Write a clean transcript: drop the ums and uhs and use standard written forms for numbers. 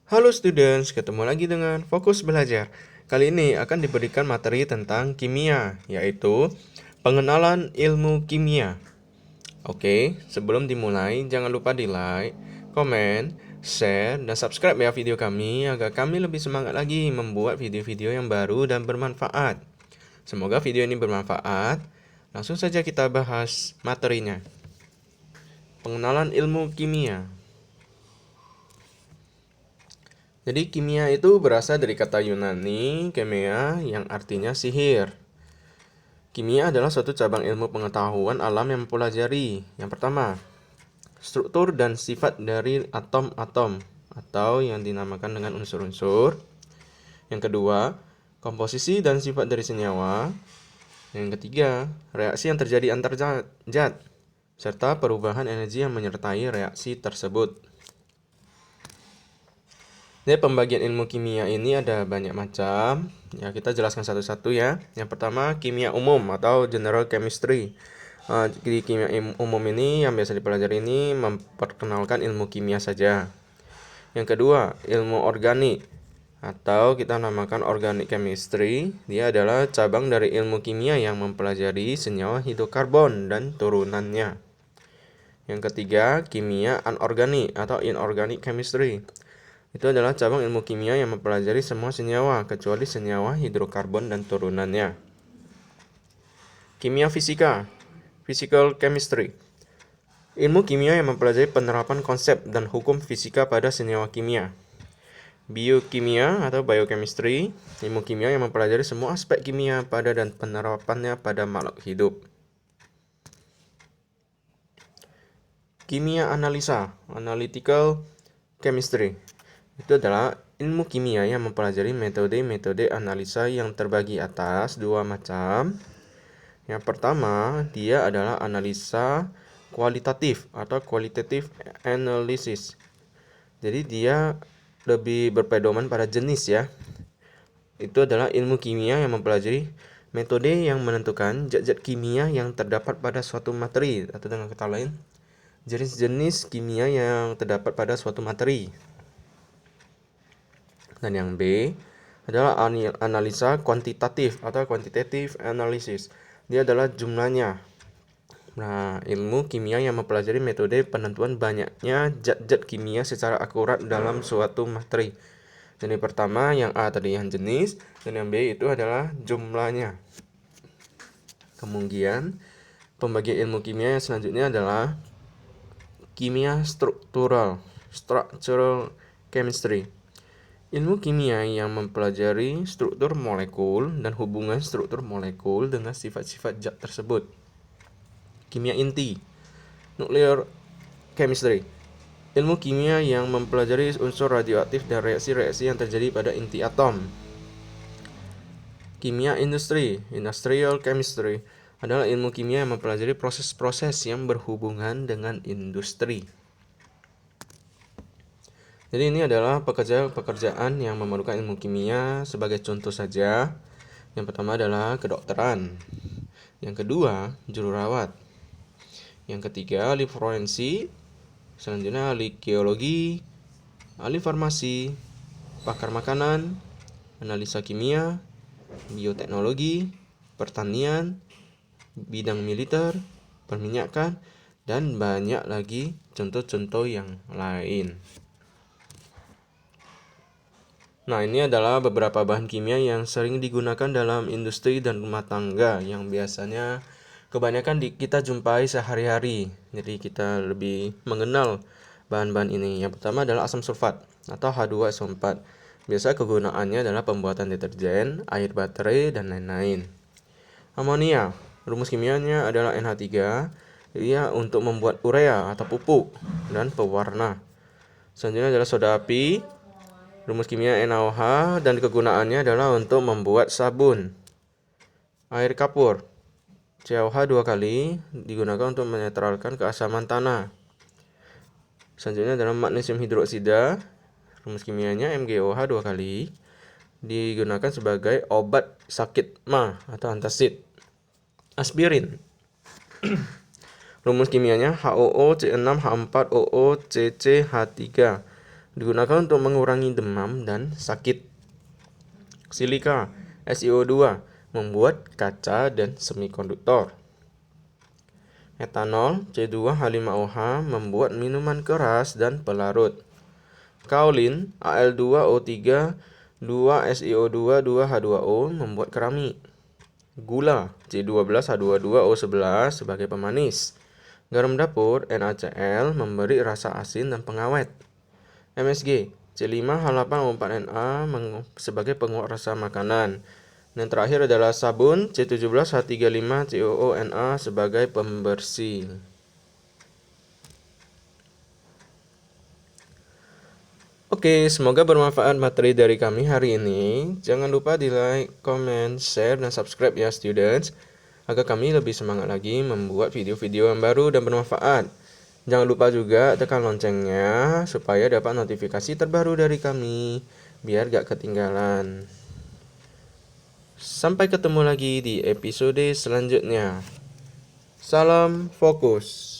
Halo students, ketemu lagi dengan Fokus Belajar. Kali ini akan diberikan materi tentang kimia, yaitu pengenalan ilmu kimia. Oke, sebelum dimulai, jangan lupa di like, komen, share, dan subscribe ya video kami agar kami lebih semangat lagi membuat video-video yang baru dan bermanfaat. Semoga video ini bermanfaat. Langsung saja kita bahas materinya. Pengenalan ilmu kimia. Jadi kimia itu berasal dari kata Yunani, chemia, yang artinya sihir. Kimia adalah suatu cabang ilmu pengetahuan alam yang mempelajari. Yang pertama, struktur dan sifat dari atom-atom atau yang dinamakan dengan unsur-unsur. Yang kedua, komposisi dan sifat dari senyawa. Yang ketiga, reaksi yang terjadi antar zat, serta perubahan energi yang menyertai reaksi tersebut. Jadi pembagian ilmu kimia ini ada banyak macam. Ya, kita jelaskan satu-satu ya. Yang pertama, kimia umum atau general chemistry. Di kimia umum ini yang biasa dipelajari ini memperkenalkan ilmu kimia saja. Yang kedua, ilmu organik atau kita namakan organic chemistry. Dia adalah cabang dari ilmu kimia yang mempelajari senyawa hidrokarbon dan turunannya. Yang ketiga, kimia anorganik atau inorganic chemistry. Itu adalah cabang ilmu kimia yang mempelajari semua senyawa, kecuali senyawa hidrokarbon dan turunannya. Kimia fisika, physical chemistry. Ilmu kimia yang mempelajari penerapan konsep dan hukum fisika pada senyawa kimia. Biokimia atau biochemistry, ilmu kimia yang mempelajari semua aspek kimia pada dan penerapannya pada makhluk hidup. Kimia analisa, analytical chemistry. Itu adalah ilmu kimia yang mempelajari metode-metode analisa yang terbagi atas dua macam. Yang pertama, dia adalah analisa kualitatif atau qualitative analysis. Jadi dia lebih berpedoman pada jenis ya. Itu adalah ilmu kimia yang mempelajari metode yang menentukan zat-zat kimia yang terdapat pada suatu materi, atau dengan kata lain, jenis-jenis kimia yang terdapat pada suatu materi. Dan yang B adalah analisa kuantitatif atau quantitative analysis. Dia adalah jumlahnya. Nah, ilmu kimia yang mempelajari metode penentuan banyaknya zat-zat kimia secara akurat dalam suatu materi. Jadi pertama yang A tadi yang jenis, dan yang B itu adalah jumlahnya. Kemudian pembagian ilmu kimia yang selanjutnya adalah kimia struktural, structural chemistry. Ilmu kimia yang mempelajari struktur molekul dan hubungan struktur molekul dengan sifat-sifat zat tersebut. Kimia inti, nuclear chemistry. Ilmu kimia yang mempelajari unsur radioaktif dan reaksi-reaksi yang terjadi pada inti atom. Kimia industri, industrial chemistry, adalah ilmu kimia yang mempelajari proses-proses yang berhubungan dengan industri. Jadi ini adalah pekerjaan yang memerlukan ilmu kimia. Sebagai contoh saja, yang pertama adalah kedokteran, yang kedua juru rawat, yang ketiga ahli forensik, selanjutnya ahli geologi, ahli farmasi, pakar makanan, analisa kimia, bioteknologi, pertanian, bidang militer, perminyakan, dan banyak lagi contoh-contoh yang lain. Nah, ini adalah beberapa bahan kimia yang sering digunakan dalam industri dan rumah tangga yang biasanya kebanyakan kita jumpai sehari-hari. Jadi kita lebih mengenal bahan-bahan ini. Yang pertama adalah asam sulfat atau H2SO4. Biasa kegunaannya adalah pembuatan deterjen, air baterai, dan lain-lain. Amonia, rumus kimianya adalah NH3. Dia untuk membuat urea atau pupuk dan pewarna. Selanjutnya adalah soda api. Rumus kimia NaOH dan kegunaannya adalah untuk membuat sabun. Air kapur, CaOH 2 kali, digunakan untuk menetralkan keasaman tanah. Selanjutnya adalah magnesium hidroksida. Rumus kimianya MgOH 2 kali, digunakan sebagai obat sakit MA atau antacid. Aspirin. Rumus kimianya HOO, C6, H4, OO, CC, H3. digunakan untuk mengurangi demam dan sakit. Silika, SiO2, membuat kaca dan semikonduktor. Etanol, C2H5OH, membuat minuman keras dan pelarut. Kaolin, Al2O3, 2SiO2, 2H2O, membuat keramik. Gula, C12H22O11, sebagai pemanis. Garam dapur, NaCl, memberi rasa asin dan pengawet. MSG, C5H8O4Na, sebagai penguat rasa makanan. Dan terakhir adalah sabun, C17H35COONa, sebagai pembersih. Oke, semoga bermanfaat materi dari kami hari ini. Jangan lupa di like, comment, share, dan subscribe ya students, agar kami lebih semangat lagi membuat video-video yang baru dan bermanfaat. Jangan lupa juga tekan loncengnya supaya dapat notifikasi terbaru dari kami, biar gak ketinggalan. Sampai ketemu lagi di episode selanjutnya. Salam fokus.